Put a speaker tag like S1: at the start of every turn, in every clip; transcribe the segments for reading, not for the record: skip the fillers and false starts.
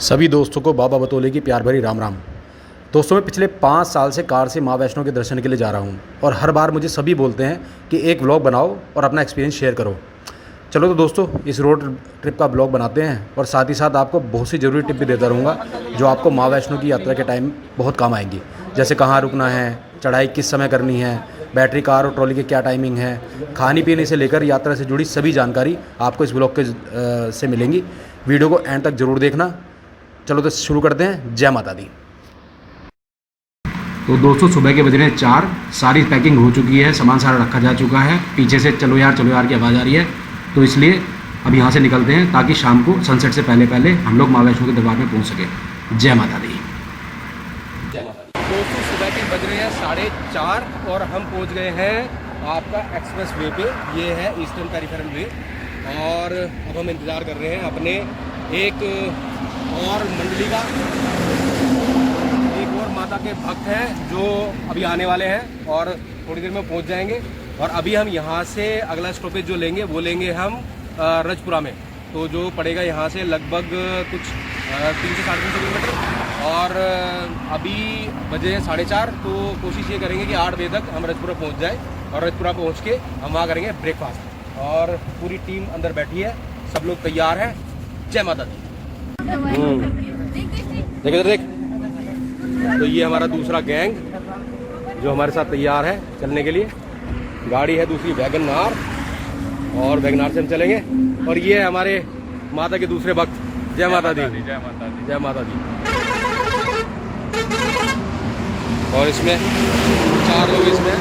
S1: सभी दोस्तों को बाबा बतौले की प्यार भरी राम राम। दोस्तों मैं पिछले 5 साल से कार से माँ वैष्णो के दर्शन के लिए जा रहा हूँ और हर बार मुझे सभी बोलते हैं कि एक व्लॉग बनाओ और अपना एक्सपीरियंस शेयर करो। चलो तो दोस्तों इस रोड ट्रिप का ब्लॉग बनाते हैं और साथ ही साथ आपको बहुत सी ज़रूरी टिप भी देता रहूँगा जो आपको माँ वैष्णो की यात्रा के टाइम बहुत काम आएंगी। जैसे कहाँ रुकना है, चढ़ाई किस समय करनी है, बैटरी कार और ट्रॉली की क्या टाइमिंग है, खाने पीने से लेकर यात्रा से जुड़ी सभी जानकारी आपको इस ब्लॉग के से मिलेंगी। वीडियो को एंड तक ज़रूर देखना। चलो तो शुरू करते हैं। जय माता दी। तो दोस्तों सुबह के बज रहे हैं 4, सारी पैकिंग हो चुकी है, सामान सारा रखा जा चुका है। पीछे से चलो यार की आवाज़ आ रही है, तो इसलिए अब यहाँ से निकलते हैं ताकि शाम को सनसेट से पहले हम लोग माँ वैष्णो के दरबार में पहुँच सके। जय माता दी।
S2: दोस्तों सुबह के बज रहे हैं 4:30 और हम पहुँच गए हैं आपका एक्सप्रेस वे पे। ये है ईस्टर्न पेरिफेरल वे और अब हम इंतज़ार कर रहे हैं अपने एक और मंडली का, एक और माता के भक्त हैं जो अभी आने वाले हैं और थोड़ी देर में पहुंच जाएंगे। और अभी हम यहाँ से अगला स्टॉपेज जो लेंगे वो लेंगे हम रजपुरा में, तो जो पड़ेगा यहाँ से लगभग कुछ 3 से 3.5 किलोमीटर। और अभी बजे 4:30, तो कोशिश ये करेंगे कि 8 बजे तक हम रजपुरा पहुँच जाए और रजपुरा पहुँच के हम वहाँ करेंगे ब्रेकफास्ट। और पूरी टीम अंदर बैठी है, सब लोग तैयार हैं। जय माता दी। देख इधर देख। तो ये हमारा दूसरा गैंग जो हमारे साथ तैयार है चलने के लिए। गाड़ी है दूसरी वैगनआर और वैगनआर से हम चलेंगे। और ये है हमारे माता के दूसरे भक्त। जय माता दी। जय माता दी। जय माता दी। और इसमें 4 लोग इसमें।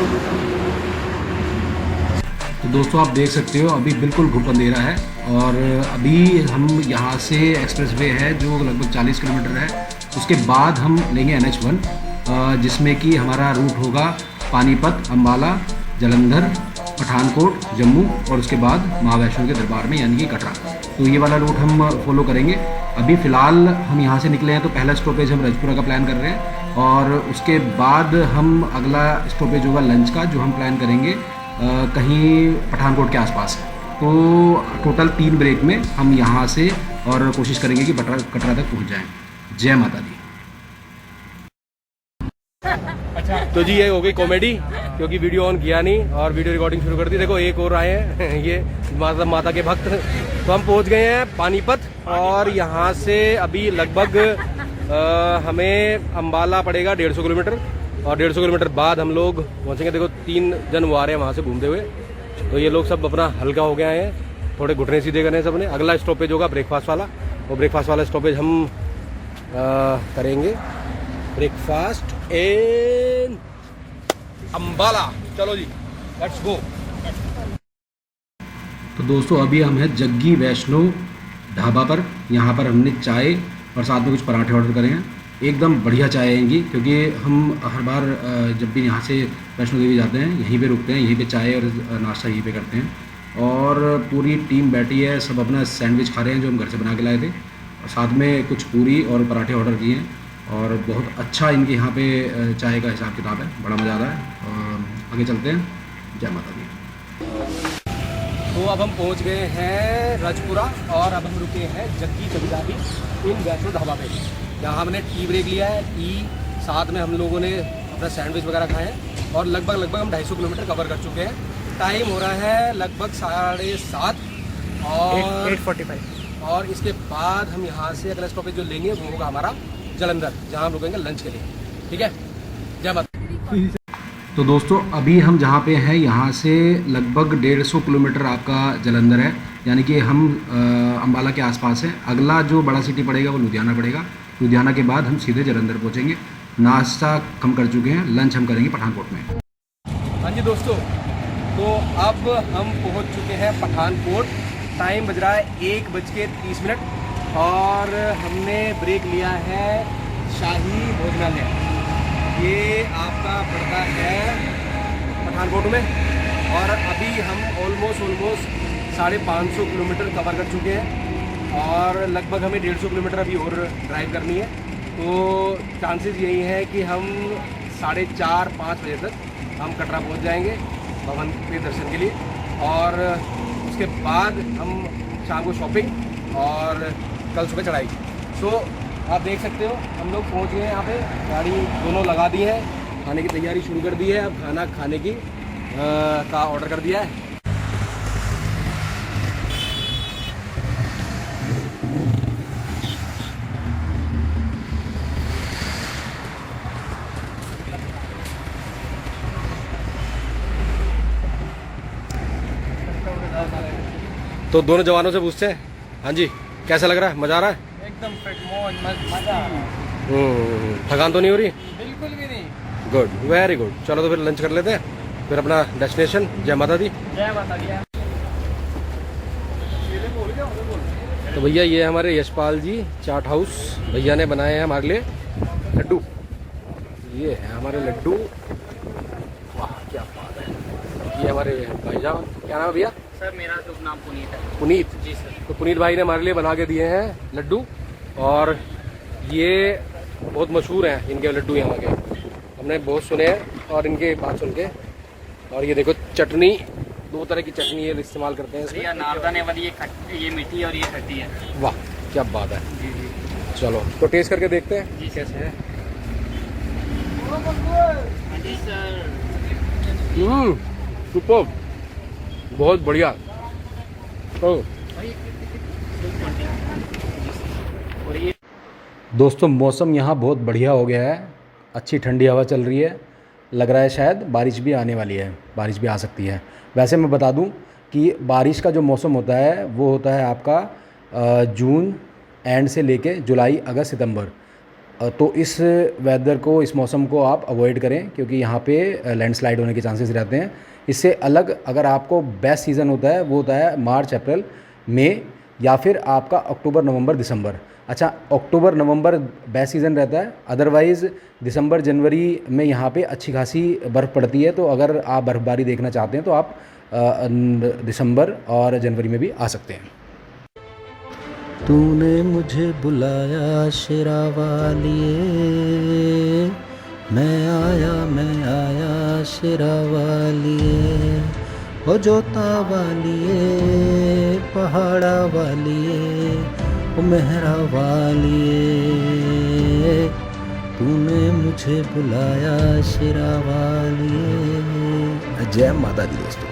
S1: तो दोस्तों आप देख सकते हो अभी बिल्कुल घुप अंधेरा है और अभी हम यहाँ से एक्सप्रेस वे है जो लगभग 40 किलोमीटर है, उसके बाद हम लेंगे NH1 जिसमें कि हमारा रूट होगा पानीपत, अम्बाला, जालंधर, पठानकोट, जम्मू और उसके बाद माँ वैष्णो के दरबार में यानी कि कटरा। तो ये वाला रूट हम फॉलो करेंगे। अभी फ़िलहाल हम यहाँ से निकले हैं तो पहला स्टॉपेज हम रजपुरा का प्लान कर रहे हैं और उसके बाद हम अगला स्टॉपेज होगा लंच का जो हम प्लान करेंगे कहीं पठानकोट के आसपास। तो टोटल 3 ब्रेक में हम यहाँ से और कोशिश करेंगे कि कटरा तक पहुँच जाएं। जय माता दी।
S2: तो जी ये हो गई कॉमेडी, क्योंकि वीडियो ऑन किया नहीं और वीडियो रिकॉर्डिंग शुरू कर दी। देखो एक और आए हैं ये माता के भक्त। तो हम पहुंच गए हैं पानीपत और यहाँ से अभी लगभग हमें अम्बाला पड़ेगा 150 किलोमीटर और 150 किलोमीटर बाद हम लोग पहुँचेंगे। देखो 3 जन वो आ रहे हैं वहाँ से घूमते हुए। तो ये लोग सब अपना हल्का हो गया है, थोड़े घुटने सीधे करने सब ने। अगला स्टॉपेज होगा ब्रेकफास्ट वाला, और ब्रेकफास्ट वाला स्टॉपेज हम करेंगे ब्रेकफास्ट इन अम्बाला। चलो जी लेट्स गो।
S1: तो दोस्तों अभी हम हैं जग्गी वैष्णो ढाबा पर। यहाँ पर हमने चाय और साथ में कुछ पराठे ऑर्डर करे हैं। एकदम बढ़िया चाय आएंगी क्योंकि हम हर बार जब भी यहाँ से वैष्णो देवी जाते हैं यहीं पे रुकते हैं, यहीं पे चाय और नाश्ता यहीं पे करते हैं। और पूरी टीम बैठी है, सब अपना सैंडविच खा रहे हैं जो हम घर से बना के लाए थे, और साथ में कुछ पूरी और पराठे ऑर्डर किए हैं। और बहुत अच्छा इनके यहाँ पे चाय का हिसाब किताब है, बड़ा मज़ा आ रहा है। और आगे चलते हैं। जय माता दी।
S2: तो अब हम पहुंच गए हैं रजपुरा और अब हम रुके हैं जग्गी पंजाबी इन वैष्णो ढाबा पे। यहाँ हमने टी ब्रेक लिया है, टी साथ में हम लोगों ने अपना सैंडविच वगैरह खाए हैं और लगभग हम 250 किलोमीटर कवर कर चुके हैं। टाइम हो रहा है लगभग 7:30 और 8:45। और इसके बाद हम यहाँ से अगला स्टॉपेज जो लेंगे वो होगा हमारा जालंधर, जहाँ हम रुकेंगे लंच के लिए। ठीक है। जय माता।
S1: तो दोस्तों अभी हम जहाँ पे हैं यहाँ से लगभग 150 किलोमीटर आपका जालंधर है, यानी कि हम अम्बाला के आसपास हैं। अगला जो बड़ा सिटी पड़ेगा वो लुधियाना पड़ेगा। लुधियाना के बाद हम सीधे जालंधर पहुँचेंगे। नाश्ता हम कर चुके हैं, लंच हम करेंगे पठानकोट में।
S2: हाँ जी दोस्तों, तो अब हम पहुँच चुके हैं पठानकोट। टाइम बज रहा है 1:30 और हमने ब्रेक लिया है शाही भोजनालय। ये आपका पड़ता है पठानकोट में। और अभी हम ऑलमोस्ट 550 किलोमीटर कवर कर चुके हैं और लगभग हमें 150 किलोमीटर अभी और ड्राइव करनी है। तो चांसेस यही है कि हम 4:30-5 बजे तक हम कटरा पहुंच जाएंगे भवन के दर्शन के लिए। और उसके बाद हम शाम को शॉपिंग और कल सुबह चढ़ाई। सो आप देख सकते हो हम लोग पहुंच गए यहाँ पे, गाड़ी दोनों लगा दी है, खाने की तैयारी शुरू कर दी है। अब खाना खाने की का ऑर्डर कर दिया है। तो दोनों जवानों से पूछते हैं, हाँ जी कैसा लग रहा है, मज़ा आ रहा है?
S3: एकदम फिट मौज मजा आ रहा है।
S2: थकान तो नहीं हो रही?
S3: बिल्कुल भी नहीं।
S2: Good, very good. चलो तो फिर लंच कर लेते हैं, फिर अपना डेस्टिनेशन। जय माता दी।
S3: जय माता दी।
S2: तो भैया ये हमारे यशपाल जी चाट हाउस भैया ने बनाए हैं हमारे लिए लड्डू। ये है हमारे लड्डू, वाह क्या बात है। ये हमारे भाईजान, क्या नाम है भैया?
S3: सर मेरा शुभ नाम पुनीत है।
S2: पुनीत
S3: जी सर।
S2: तो पुनीत भाई ने हमारे लिए बना के दिए हैं लड्डू, और ये बहुत मशहूर हैं इनके लड्डू यहाँ के, हमने बहुत सुने हैं और इनके बात सुन के। और ये देखो चटनी, 2 तरह की चटनी ये इस्तेमाल करते हैं इसमें।
S3: ये अनारदाने वाली, ये मीठी और ये खट्टी है।
S2: वाह क्या बात है।
S3: जी जी
S2: चलो तो टेस्ट करके देखते हैं
S3: जी
S2: कैसे है।
S3: जी सर।
S2: सुपर, बहुत बढ़िया।
S3: और ये
S1: दोस्तों मौसम यहाँ बहुत बढ़िया हो गया है, अच्छी ठंडी हवा चल रही है, लग रहा है शायद बारिश भी आने वाली है, बारिश भी आ सकती है। वैसे मैं बता दूं कि बारिश का जो मौसम होता है वो होता है आपका जून एंड से लेके जुलाई अगस्त सितंबर। तो इस वेदर को, इस मौसम को आप अवॉइड करें, क्योंकि यहाँ पे लैंडस्लाइड होने के चांसेस रहते हैं। इससे अलग अगर आपको बेस्ट सीज़न होता है वो होता है मार्च अप्रैल मई, या फिर आपका अक्टूबर नवंबर दिसंबर। अच्छा, अक्टूबर नवंबर बेस्ट सीज़न रहता है, अदरवाइज़ दिसंबर जनवरी में यहाँ पे अच्छी खासी बर्फ़ पड़ती है। तो अगर आप बर्फ़बारी देखना चाहते हैं तो आप दिसंबर और जनवरी में भी आ सकते हैं।
S4: तूने मुझे बुलाया शेरा वालिए, मैं आया शेरा वालिए, ओ जोता वालिए, पहाड़ा वालिए, ओ मेहरा वालिए, तूने मुझे बुलाया शेरा वालिए। जय माता दी दोस्तों।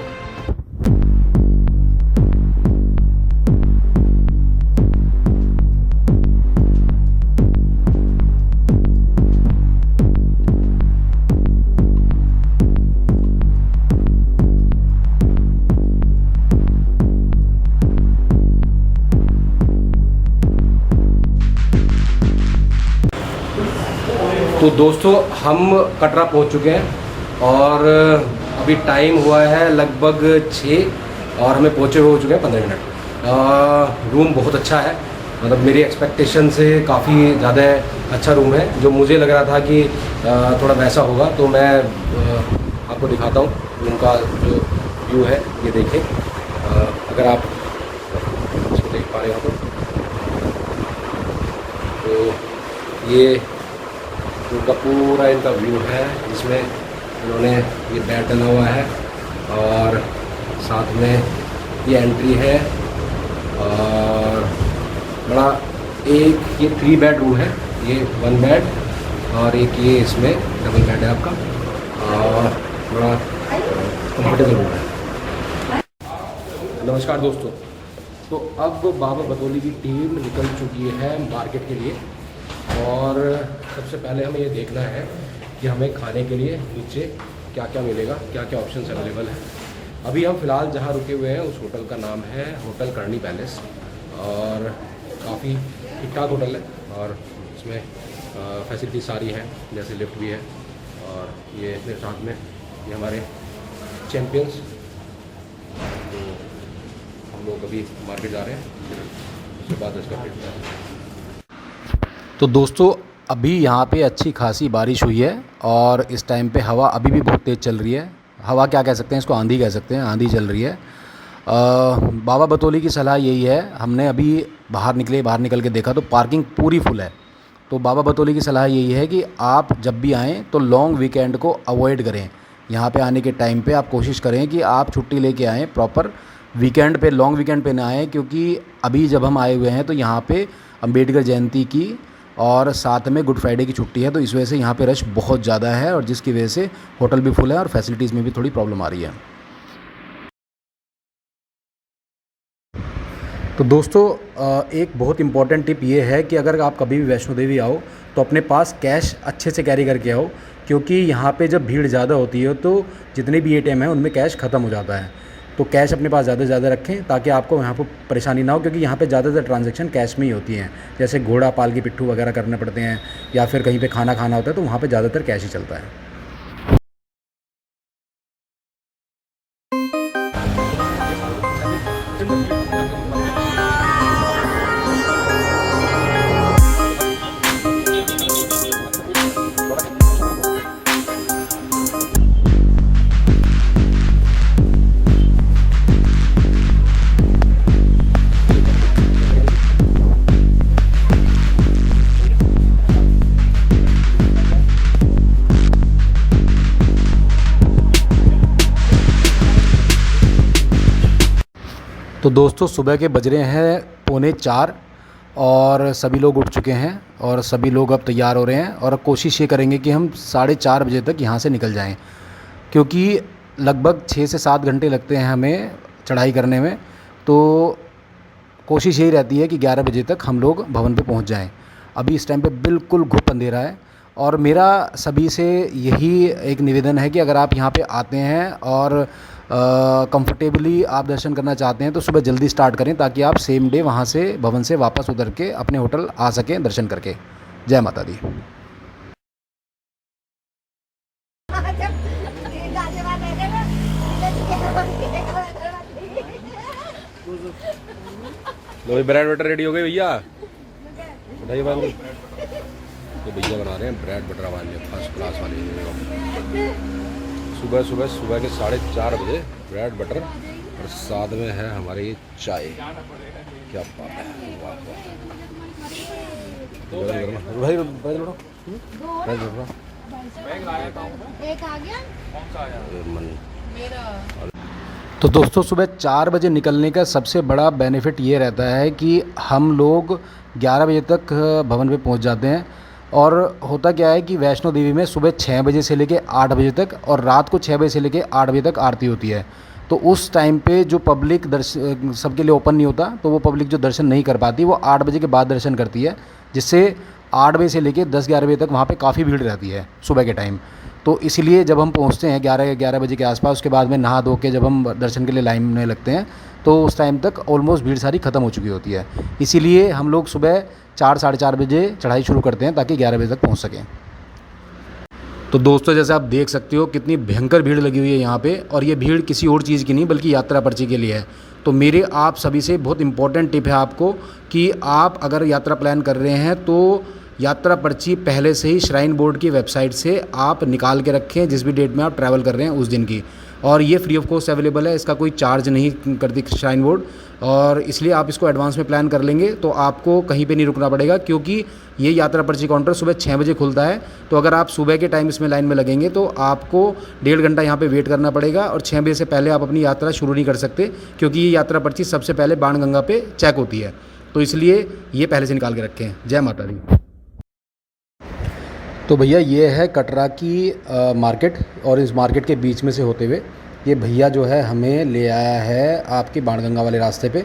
S2: तो दोस्तों हम कटरा पहुंच चुके हैं और अभी टाइम हुआ है लगभग 6 और हमें पहुंचे हुए हो चुके हैं 15 मिनट। रूम बहुत अच्छा है, मतलब मेरी एक्सपेक्टेशन से काफ़ी ज़्यादा अच्छा रूम है। जो मुझे लग रहा था कि थोड़ा वैसा होगा, तो मैं आपको दिखाता हूँ रूम का जो व्यू है, ये देखिए। अगर आप इसको देख पा रहे हो तो ये उनका पूरा इनका व्यू है, जिसमें इन्होंने ये बेड डला हुआ है और साथ में ये एंट्री है। और बड़ा एक ये 3 बेड रूम है, ये 1 बेड और एक ये इसमें डबल बेड है आपका, और बड़ा कंफर्टेबल रूम है। नमस्कार दोस्तों, तो अब बाबा बतौली की टीम निकल चुकी है मार्केट के लिए, और सबसे पहले हमें ये देखना है कि हमें खाने के लिए नीचे क्या क्या मिलेगा, क्या क्या ऑप्शंस अवेलेबल है। अभी हम फ़िलहाल जहाँ रुके हुए हैं उस होटल का नाम है होटल करनी पैलेस, और काफ़ी ठीक ठाक होटल है और इसमें फैसिलिटी सारी हैं, जैसे लिफ्ट भी है। और ये मेरे साथ में ये हमारे चैम्पियंस, तो हम लोग अभी मार्केट जा रहे हैं, उसके बाद इसका फिर।
S1: तो दोस्तों अभी यहाँ पे अच्छी खासी बारिश हुई है और इस टाइम पे हवा अभी भी बहुत तेज़ चल रही है। हवा क्या कह सकते हैं, इसको आंधी कह सकते हैं, आंधी चल रही है। बाबा बतौली की सलाह यही है, हमने अभी बाहर निकल के देखा तो पार्किंग पूरी फुल है। तो बाबा बतौली की सलाह यही है कि आप जब भी आएँ तो लॉन्ग वीकेंड को अवॉइड करें। यहाँ पे आने के टाइम पे आप कोशिश करें कि आप छुट्टी लेके आएँ, प्रॉपर वीकेंड पे, लॉन्ग वीकेंड पे ना आएँ, क्योंकि अभी जब हम आए हुए हैं तो यहाँ पे अम्बेडकर जयंती की और साथ में गुड फ्राइडे की छुट्टी है, तो इस वजह से यहाँ पे रश बहुत ज़्यादा है और जिसकी वजह से होटल भी फुल है और फैसिलिटीज़ में भी थोड़ी प्रॉब्लम आ रही है। तो दोस्तों एक बहुत इंपॉर्टेंट टिप ये है कि अगर आप कभी भी वैष्णो देवी आओ तो अपने पास कैश अच्छे से कैरी करके आओ, क्योंकि यहाँ पे जब भीड़ ज़्यादा होती है तो जितने भी ATM हैं उनमें कैश ख़त्म हो जाता है। तो कैश अपने पास ज़्यादा से ज़्यादा रखें ताकि आपको यहाँ पर परेशानी ना हो, क्योंकि यहाँ पे ज़्यादातर ट्रांजैक्शन कैश में ही होती हैं। जैसे घोड़ा पाल की पिट्ठू वगैरह करने पड़ते हैं या फिर कहीं पे खाना खाना होता है तो वहाँ पे ज़्यादातर कैश ही चलता है। तो दोस्तों सुबह के बज रहे हैं 3:45 और सभी लोग उठ चुके हैं और सभी लोग अब तैयार हो रहे हैं और कोशिश ये करेंगे कि हम 4:30 बजे तक यहाँ से निकल जाएं, क्योंकि लगभग 6 से 7 घंटे लगते हैं हमें चढ़ाई करने में। तो कोशिश यही रहती है कि 11 बजे तक हम लोग भवन पे पहुँच जाएं। अभी इस टाइम पे बिल्कुल घुप अंधेरा है और मेरा सभी से यही एक निवेदन है कि अगर आप यहाँ पे आते हैं और कंफर्टेबली आप दर्शन करना चाहते हैं तो सुबह जल्दी स्टार्ट करें ताकि आप सेम डे वहाँ से भवन से वापस उतर के अपने होटल आ सकें दर्शन करके। जय माता दी।
S2: लो ब्रेड बटर रेडी हो गए भैया, बताइए बात। तो भैया बना रहे हैं ब्रेड बटर वाले फर्स्ट क्लास वाले। सुबह के 4:30 बजे ब्रेड बटर और साथ में है हमारे ये चाय। क्या बात है, वाह वाह।
S5: एक आ गया।
S1: तो दोस्तों सुबह 4 बजे निकलने का सबसे बड़ा बेनिफिट ये रहता है कि हम लोग 11 बजे तक भवन पे पहुंच जाते हैं। और होता क्या है कि वैष्णो देवी में सुबह 6 बजे से लेके 8 बजे तक और रात को 6 बजे से लेके 8 बजे तक आरती होती है। तो उस टाइम पे जो पब्लिक दर्शन सबके लिए ओपन नहीं होता, तो वो पब्लिक जो दर्शन नहीं कर पाती वो 8 बजे के बाद दर्शन करती है, जिससे 8 बजे से लेके 10-11 बजे तक वहाँ पे काफ़ी भीड़ रहती है सुबह के टाइम। तो इसलिए जब हम पहुँचते हैं 11 बजे के आसपास, उसके बाद में नहा धो के जब हम दर्शन के लिए लाइन में लगते हैं तो उस टाइम तक ऑलमोस्ट भीड़ सारी ख़त्म हो चुकी होती है। इसीलिए हम लोग सुबह 4-4:30 बजे चढ़ाई शुरू करते हैं ताकि 11 बजे तक पहुंच सकें। तो दोस्तों जैसे आप देख सकते हो कितनी भयंकर भीड़ लगी हुई है यहाँ पे, और ये भीड़ किसी और चीज़ की नहीं बल्कि यात्रा पर्ची के लिए है। तो मेरे आप सभी से बहुत इंपॉर्टेंट टिप है आपको कि आप अगर यात्रा प्लान कर रहे हैं तो यात्रा पर्ची पहले से ही श्राइन बोर्ड की वेबसाइट से आप निकाल के रखें जिस भी डेट में आप ट्रैवल कर रहे हैं उस दिन की। और ये फ्री ऑफ कॉस्ट अवेलेबल है, इसका कोई चार्ज नहीं करती श्राइन बोर्ड, और इसलिए आप इसको एडवांस में प्लान कर लेंगे तो आपको कहीं पे नहीं रुकना पड़ेगा, क्योंकि ये यात्रा पर्ची काउंटर सुबह 6 बजे खुलता है। तो अगर आप सुबह के टाइम इसमें लाइन में लगेंगे तो आपको 1.5 घंटा यहाँ पे वेट करना पड़ेगा और 6 बजे से पहले आप अपनी यात्रा शुरू नहीं कर सकते, क्योंकि ये यात्रा पर्ची सबसे पहले बाणगंगा पे चेक होती है। तो इसलिए ये पहले से निकाल के रखें। जय माता दी। तो भैया ये है कटरा की मार्केट, और इस मार्केट के बीच में से होते हुए ये भैया जो है हमें ले आया है आपके बाणगंगा वाले रास्ते पे,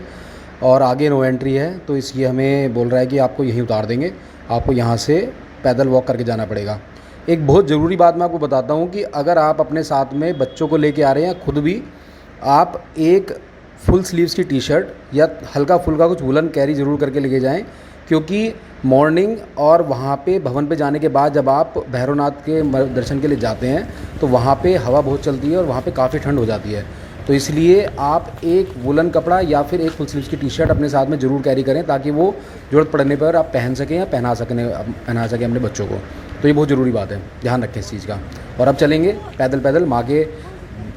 S1: और आगे नो एंट्री है। तो इसलिए हमें बोल रहा है कि आपको यहीं उतार देंगे, आपको यहाँ से पैदल वॉक करके जाना पड़ेगा। एक बहुत ज़रूरी बात मैं आपको बताता हूँ कि अगर आप अपने साथ में बच्चों को लेके आ रहे हैं, खुद भी आप एक फुल स्लीव्स की टी-शर्ट या हल्का फुल्का कुछ वुलन कैरी ज़रूर करके लेके जाएँ, क्योंकि मॉर्निंग और वहाँ पे भवन पे जाने के बाद जब आप भैरवनाथ के दर्शन के लिए जाते हैं तो वहाँ पे हवा बहुत चलती है और वहाँ पे काफ़ी ठंड हो जाती है। तो इसलिए आप एक वुलन कपड़ा या फिर एक फुल स्लीव्स की टी-शर्ट अपने साथ में ज़रूर कैरी करें, ताकि वो ज़रूरत पड़ने पर आप पहन सकें या पहना सकें अपने बच्चों को। तो ये बहुत ज़रूरी बात है, ध्यान रखें इस चीज़ का। और अब चलेंगे पैदल पैदल माँ के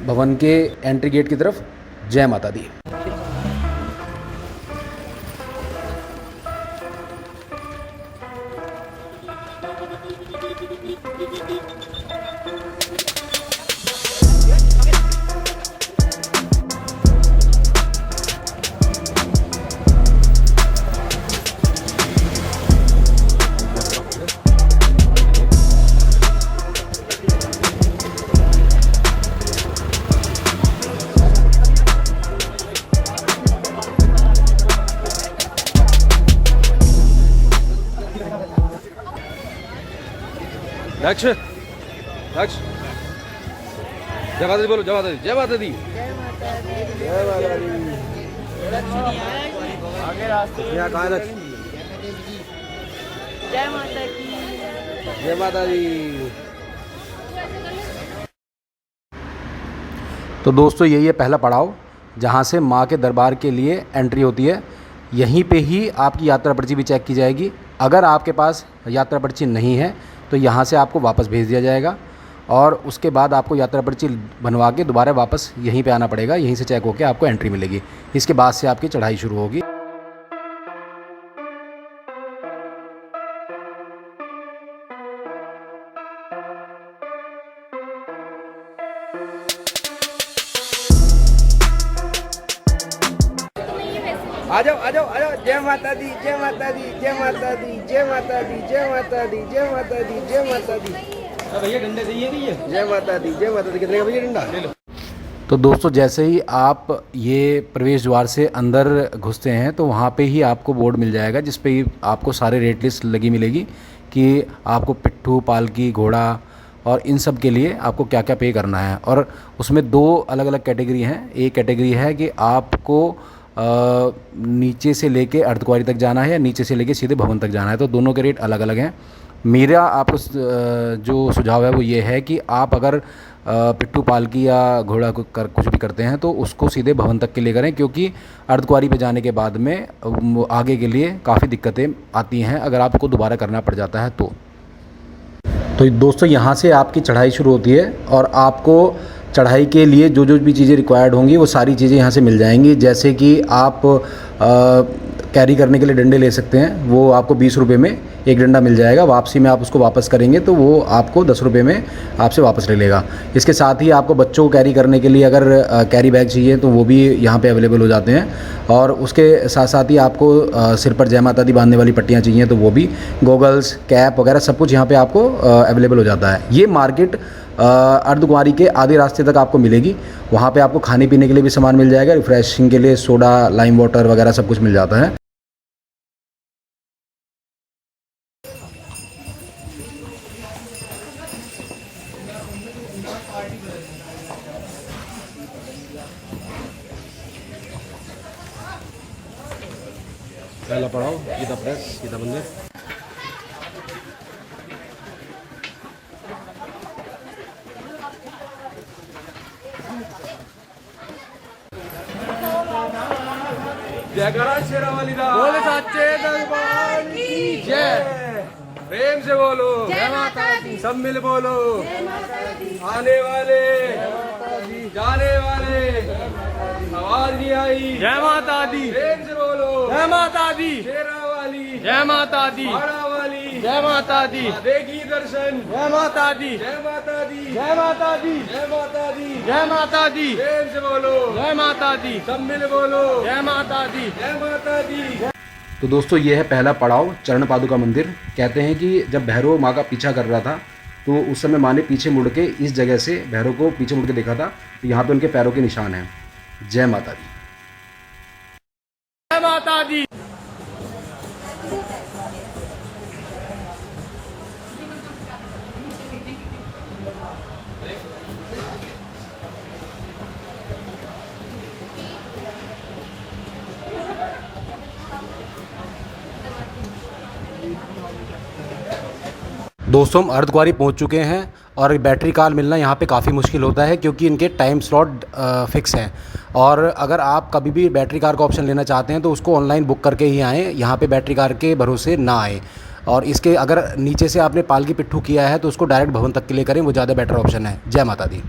S1: भवन के एंट्री गेट की तरफ। जय माता दी।
S2: दक्ष दक्ष जय माता दी बोलो, जय माता दी, जय माता दी, जय माता दी।
S3: आगे रास्ते
S2: यहाँ कहाँ है दक्ष?
S5: जय माता की।
S2: जय माता दी। तो दोस्तों यही है पहला पड़ाव जहाँ से माँ के दरबार के लिए एंट्री होती है। यहीं पे ही आपकी यात्रा पर्ची भी चेक की जाएगी। अगर आपके पास यात्रा पर्ची नहीं है तो यहाँ से आपको वापस भेज दिया जाएगा और उसके बाद आपको यात्रा पर्ची बनवा के दोबारा वापस यहीं पे आना पड़ेगा। यहीं से चेक होकर आपको एंट्री मिलेगी। इसके बाद से आपकी चढ़ाई शुरू होगी। आ जाओ आ जाओ आ जाओ। जय माता दी, जय माता दी, जय माता दी, जय माता दी, जय माता दी, जय माता दी, जय माता दी। भैया डंडे चाहिए भैया। जय माता दी, जय माता दी। कितने का भैया डंडा? ले लो। तो दोस्तों जैसे ही आप ये प्रवेश द्वार से अंदर घुसते हैं तो वहाँ पे ही आपको बोर्ड मिल जाएगा जिस पे आपको सारे रेट लिस्ट लगी मिलेगी कि आपको पिट्ठू, पालकी, घोड़ा और इन सब के लिए आपको क्या क्या पे करना है। और उसमें दो अलग अलग कैटेगरी हैं। एक कैटेगरी है कि आपको नीचे से लेके अर्धकुंवारी तक जाना है या नीचे से लेके सीधे भवन तक जाना है, तो दोनों के रेट अलग अलग हैं। मेरा आपको जो सुझाव है वो ये है कि आप अगर पिट्ठू, पालकी या घोड़ा कुछ भी करते हैं तो उसको सीधे भवन तक के लिए करें, क्योंकि अर्धकुंवारी पे जाने के बाद में आगे के लिए काफ़ी दिक्कतें आती हैं अगर आपको दोबारा करना पड़ जाता है तो दोस्तों यहाँ से आपकी चढ़ाई शुरू होती है और आपको चढ़ाई के लिए जो जो भी चीज़ें रिक्वायर्ड होंगी वो सारी चीज़ें यहाँ से मिल जाएंगी। जैसे कि आप कैरी करने के लिए डंडे ले सकते हैं, वो आपको 20 रुपये में एक डंडा मिल जाएगा। वापसी में आप उसको वापस करेंगे तो वो आपको 10 रुपये में आपसे वापस ले लेगा। इसके साथ ही आपको बच्चों को कैरी करने के लिए अगर कैरी बैग चाहिए तो वो भी यहाँ पे अवेलेबल हो जाते हैं। और उसके साथ साथ ही आपको सिर पर जय माता दी बांधने वाली पट्टियाँ चाहिए तो वो भी, गोगल्स, कैप वगैरह सब कुछ यहाँ पर आपको अवेलेबल हो जाता है। ये मार्केट अर्धकुंवारी के आधे रास्ते तक आपको मिलेगी। वहाँ पे आपको खाने पीने के लिए भी सामान मिल जाएगा, रिफ्रेशिंग के लिए सोडा, लाइम वाटर वगैरह सब कुछ मिल जाता है। पहला पड़ाव गीता प्रेस, गीता मंदिर। जयकारा शेरावाली दा बोले सच्चे दरबार की जय। प्रेम से बोलो जय माता दी, सब मिल बोलो जय माता दी। आने वाले जाने वाले आवाज नहीं आई, जय माता दी। प्रेम से बोलो जय माता दी, शेरावाली जय माता दी, वाली जय माता दी, देगी दर्शन जय माता दी, जय माता दी, जय माता दी, जय माता दी, जय माता दी। प्रेम से बोलो जय माता दी, सब मिल बोलो जय माता दी, जय माता दी। तो दोस्तों ये है पहला पड़ाव चरण पादुका मंदिर। कहते हैं कि जब भैरव माँ का पीछा कर रहा था तो उस समय माँ ने पीछे मुड़ के इस जगह से भैरव को पीछे मुड़ के देखा था, तो यहाँ पे उनके पैरों के निशान हैं। जय माता दी, जय माता दी। दोस्तों हम अर्धकुंवारी पहुंच चुके हैं और बैटरी कार मिलना यहाँ पे काफ़ी मुश्किल होता है क्योंकि इनके टाइम स्लॉट फिक्स हैं। और अगर आप कभी भी बैटरी कार का ऑप्शन लेना चाहते हैं तो उसको ऑनलाइन बुक करके ही आएँ, यहाँ पे बैटरी कार के भरोसे ना आएँ। और इसके अगर नीचे से आपने पालकी पिट्ठू किया है तो उसको डायरेक्ट भवन तक के लिए करें, वो ज़्यादा बेटर ऑप्शन है। जय माता दी।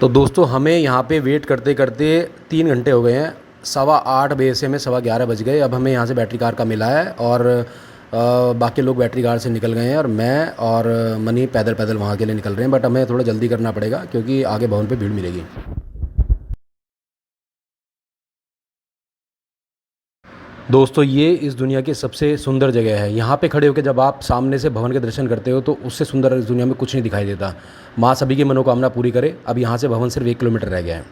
S2: तो दोस्तों हमें यहाँ पे वेट करते करते 3 घंटे हो गए हैं। 8:15 बजे से हमें 11:15 बज गए। अब हमें यहाँ से बैटरी कार का मिला है और बाकी लोग बैटरी कार से निकल गए हैं और मैं और मनी पैदल पैदल वहाँ के लिए निकल रहे हैं। बट हमें थोड़ा जल्दी करना पड़ेगा क्योंकि आगे भवन पे भीड़ मिलेगी। दोस्तों ये इस दुनिया की सबसे सुंदर जगह है। यहाँ पे खड़े होकर जब आप सामने से भवन के दर्शन करते हो तो उससे सुंदर इस दुनिया में कुछ नहीं दिखाई देता। माँ सभी की मनोकामना पूरी करे। अब यहाँ से भवन सिर्फ 1 किलोमीटर रह गया है।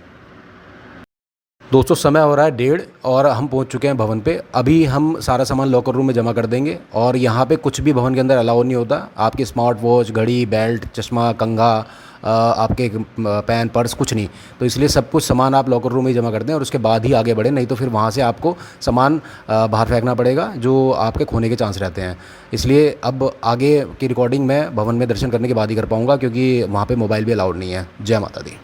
S2: दोस्तों समय हो रहा है 1:30 और हम पहुँच चुके हैं भवन पे। अभी हम सारा सामान लॉकर रूम में जमा कर देंगे और यहाँ पे कुछ भी भवन के अंदर अलाउ नहीं होता। आपकी स्मार्ट वॉच, घड़ी, बेल्ट, चश्मा, कंघा, आपके पेन, पर्स कुछ नहीं। तो इसलिए सब कुछ सामान आप लॉकर रूम में जमा कर दें और उसके बाद ही आगे बढ़ें, नहीं तो फिर वहाँ से आपको सामान बाहर फेंकना पड़ेगा जो आपके खोने के चांस रहते हैं। इसलिए अब आगे की रिकॉर्डिंग मैं भवन में दर्शन करने के बाद ही कर पाऊँगा क्योंकि वहाँ पे मोबाइल भी अलाउड नहीं है। जय माता दी।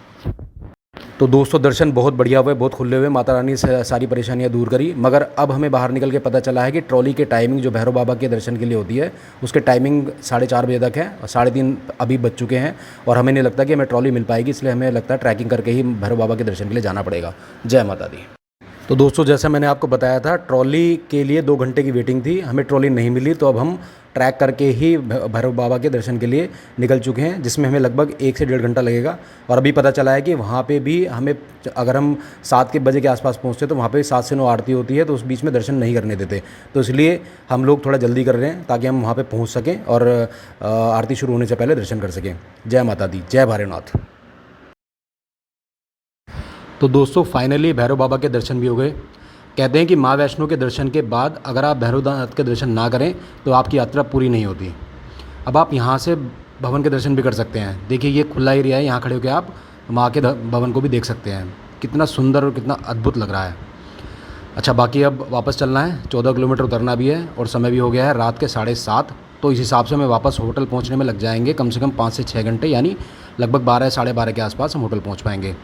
S2: तो दोस्तों दर्शन बहुत बढ़िया हुए, बहुत खुले हुए। माता रानी से सारी परेशानियां दूर करी। मगर अब हमें बाहर निकल के पता चला है कि ट्रॉली के टाइमिंग जो भैरव बाबा के दर्शन के लिए होती है उसके टाइमिंग 4:30 बजे तक है और 3:30 अभी बज चुके हैं और हमें नहीं लगता कि हमें ट्रॉली मिल पाएगी। इसलिए हमें लगता है ट्रैकिंग करके ही भैरव बाबा के दर्शन के लिए जाना पड़ेगा। जय माता दी। तो दोस्तों जैसा मैंने आपको बताया था ट्रॉली के लिए 2 घंटे की वेटिंग थी। हमें ट्रॉली नहीं मिली तो अब हम ट्रैक करके ही भैरव बाबा के दर्शन के लिए निकल चुके हैं, जिसमें हमें लगभग 1 से 1.5 घंटा लगेगा। और अभी पता चला है कि वहाँ पे भी हमें, अगर हम 7 बजे के आसपास पहुँचते तो वहाँ पे 7 से 9 आरती होती है तो उस बीच में दर्शन नहीं करने देते। तो इसलिए हम लोग थोड़ा जल्दी कर रहे हैं ताकि हम वहाँ पर पहुँच सकें और आरती शुरू होने से पहले दर्शन कर सकें। जय माता दी, जय भैरवनाथ। तो दोस्तों फाइनली भैरव बाबा के दर्शन भी हो गए। कहते हैं कि माँ वैष्णो के दर्शन के बाद अगर आप भैरवनाथ के दर्शन ना करें तो आपकी यात्रा पूरी नहीं होती। अब आप यहाँ से भवन के दर्शन भी कर सकते हैं। देखिए ये खुला एरिया है, यहाँ खड़े होकर आप माँ के भवन को भी देख सकते हैं। कितना सुंदर और कितना अद्भुत लग रहा है। अच्छा बाकी अब वापस चलना है, 14 किलोमीटर उतरना भी है और समय भी हो गया है रात के 7:30। तो इस हिसाब से हमें वापस होटल पहुँचने में लग जाएंगे कम से कम 5 से 6 घंटे, यानी लगभग 12 साढ़े 12 के आसपास हम होटल पहुँच पाएंगे।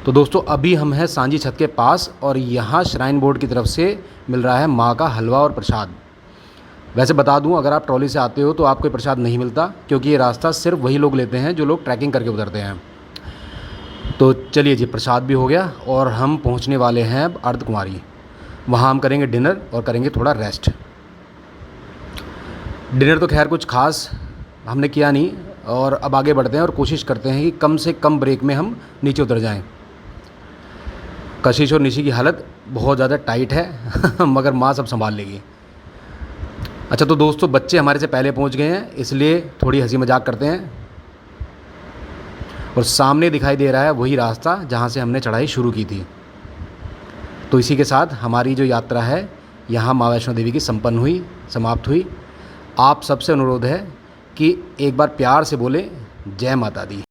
S2: तो दोस्तों अभी हम हैं सांझी छत के पास और यहाँ श्राइन बोर्ड की तरफ से मिल रहा है माँ का हलवा और प्रसाद। वैसे बता दूं अगर आप ट्रॉली से आते हो तो आपको प्रसाद नहीं मिलता क्योंकि ये रास्ता सिर्फ वही लोग लेते हैं जो लोग ट्रैकिंग करके उतरते हैं। तो चलिए जी प्रसाद भी हो गया और हम पहुँचने वाले हैं अब अर्धकुमारी। वहाँ हम करेंगे डिनर और करेंगे थोड़ा रेस्ट। डिनर तो खैर कुछ खास हमने किया नहीं और अब आगे बढ़ते हैं और कोशिश करते हैं कि कम से कम ब्रेक में हम नीचे उतर जाएं। कशिश और निशी की हालत बहुत ज़्यादा टाइट है मगर माँ सब संभाल लेगी। अच्छा तो दोस्तों बच्चे हमारे से पहले पहुँच गए हैं इसलिए थोड़ी हंसी मजाक करते हैं। और सामने दिखाई दे रहा है वही रास्ता जहाँ से हमने चढ़ाई शुरू की थी। तो इसी के साथ हमारी जो यात्रा है यहाँ माँ वैष्णो देवी की समाप्त हुई। आप सबसे अनुरोध है कि एक बार प्यार से बोले जय माता दी।